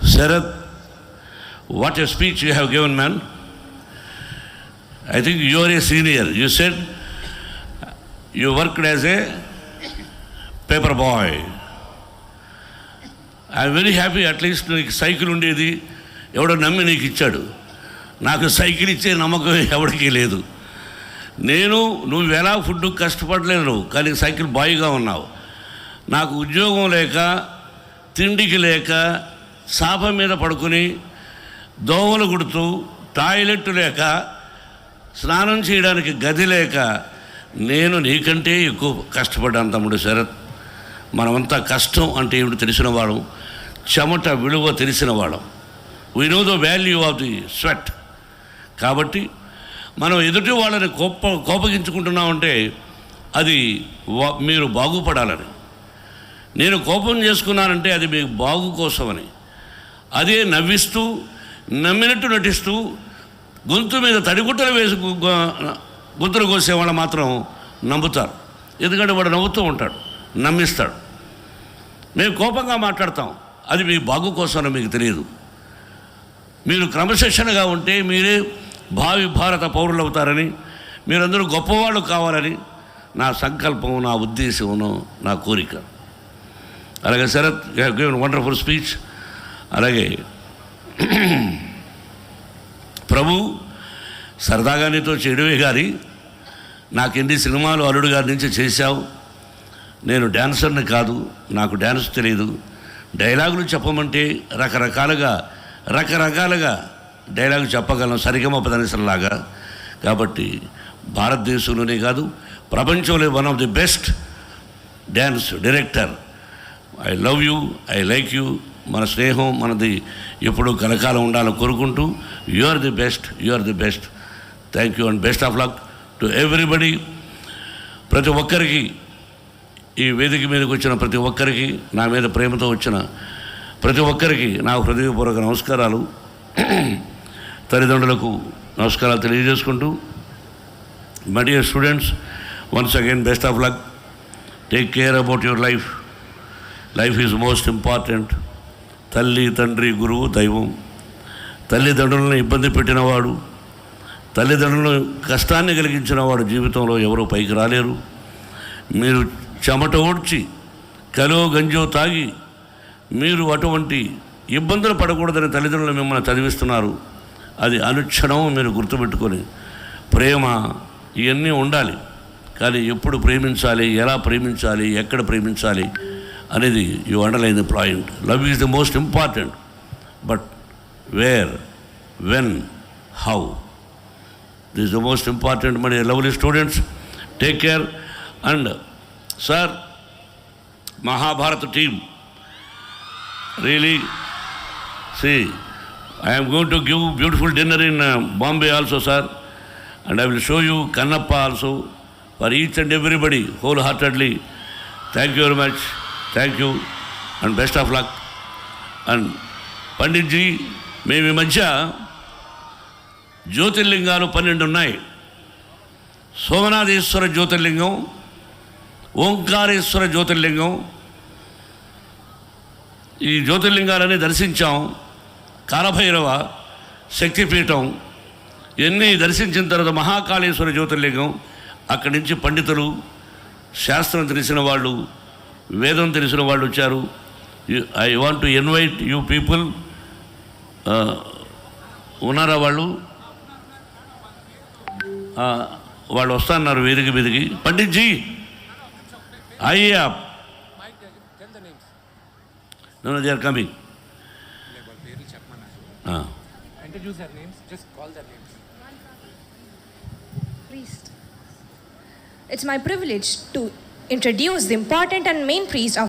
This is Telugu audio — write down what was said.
Sarath, what a speech you have given, man. I think you are a senior. You said you worked as a paper boy. I am very happy, at least నీకు సైకిల్ ఉండేది, ఎవడో నమ్మి నీకు ఇచ్చాడు. నాకు సైకిల్ ఇచ్చే నమ్మకం ఎవరికి లేదు. నువ్వు ఎలా ఫుడ్ కష్టపడలేదు నువ్వు, కానీ సైకిల్ బాయ్గా ఉన్నావు. నాకు ఉద్యోగం లేక, తిండికి లేక, సాప మీద పడుకుని దోమలు కుడుతూ, టాయిలెట్ లేక, స్నానం చేయడానికి గది లేక, నేను నీకంటే ఎక్కువ కష్టపడ్డాను తమ్ముడు శరత్. మనమంతా కష్టం అంటే ఏమిటి తెలిసిన వాళ్ళం, చెమట విలువ తెలిసిన వాళ్ళం. We know the value of the sweat. కాబట్టి మనం ఎదుటి వాళ్ళని కోపగించుకుంటున్నామంటే అది మీరు బాగుపడాలని. నేను కోపం చేసుకున్నానంటే అది మీకు బాగు కోసమని. అదే నవ్విస్తూ, నమ్మినట్టు నటిస్తూ, గొంతు మీద తడిగుట్టలు వేసి గొంతులు కోసేవాళ్ళు మాత్రం నమ్ముతారు. ఎందుకంటే వాడు నవ్వుతూ ఉంటాడు, నమ్మిస్తాడు. మేము కోపంగా మాట్లాడతాం, అది మీ బాగు కోసమని మీకు తెలియదు. మీరు క్రమశిక్షణగా ఉంటే మీరే భావి భారత పౌరులు అవుతారని, మీరందరూ గొప్పవాళ్ళు కావాలని నా సంకల్పం, నా ఉద్దేశం, నా కోరిక. అలాగే Sharath, you have given wonderful speech. అలాగే ప్రభు, సరదాగా నీతో చెడువే గారి, నాకు ఎన్ని సినిమాలు అల్లుడు గారి నుంచి చేశావు. నేను డ్యాన్సర్ని కాదు, నాకు డ్యాన్స్ తెలియదు. డైలాగులు చెప్పమంటే రకరకాలుగా డైలాగులు చెప్పగలను, సరిగమ పదనిసలాగా. కాబట్టి భారతదేశంలోనే కాదు, ప్రపంచంలో one of the best dance director. I love you, I like you. మన స్నేహం మనది ఎప్పుడూ కలకాలం ఉండాలని కోరుకుంటూ, you are the best. Thank you and best of luck to everybody. ప్రతి ఒక్కరికి, ఈ వేదిక మీదకి వచ్చిన ప్రతి ఒక్కరికి, నా మీద ప్రేమతో వచ్చిన ప్రతి ఒక్కరికి నా హృదయపూర్వక నమస్కారాలు. తల్లిదండ్రులకు నమస్కారాలు తెలియజేసుకుంటూ, my dear students, once again best of luck. Take care about your life. Life is most important. తల్లి, తండ్రి, గురువు, దైవం. తల్లిదండ్రులను ఇబ్బంది పెట్టినవాడు, తల్లిదండ్రులను కష్టాన్ని కలిగించినవాడు జీవితంలో ఎవరూ పైకి రాలేరు. మీరు చెమట ఓడ్చి, కలో గంజో తాగి, మీరు అటువంటి ఇబ్బందులు పడకూడదని తల్లిదండ్రులు మిమ్మల్ని చదివిస్తున్నారు. అది అనుక్షణం మీరు గుర్తుపెట్టుకొని, ప్రేమ ఇవన్నీ ఉండాలి. కానీ ఎప్పుడు ప్రేమించాలి, ఎలా ప్రేమించాలి, ఎక్కడ ప్రేమించాలి అనేది you underline the point. Love is the most important, but where, when, how, this is the most important. My lovely students, take care. And sir, Mahabharat team, really, see, I am going to give beautiful dinner in Bombay also, sir, and I will show you Kannappa also, for each and everybody wholeheartedly. Thank you very much. Thank you and best of luck. And Pandit ji, మేము ఈ మధ్య జ్యోతిర్లింగాలు 12 ఉన్నాయి. సోమనాథేశ్వర జ్యోతిర్లింగం, ఓంకారేశ్వర జ్యోతిర్లింగం, ఈ జ్యోతిర్లింగాలని దర్శించాం. కాలభైరవ శక్తిపీఠం ఇవన్నీ దర్శించిన తర్వాత మహాకాళేశ్వర జ్యోతిర్లింగం. అక్కడి నుంచి పండితులు, శాస్త్రం తెలిసిన వాళ్ళు, వేదం తెలిసిన వాళ్ళు వచ్చారు. I want to invite you people. ఉన్నారా వాళ్ళు? వాళ్ళు వస్తున్నారు వేదిక మీదకి. పండిత్ జీ, అయ్యా, no, they are coming. Introduce their names, just call their names. Priest. It's my privilege to introduce the important and main priest of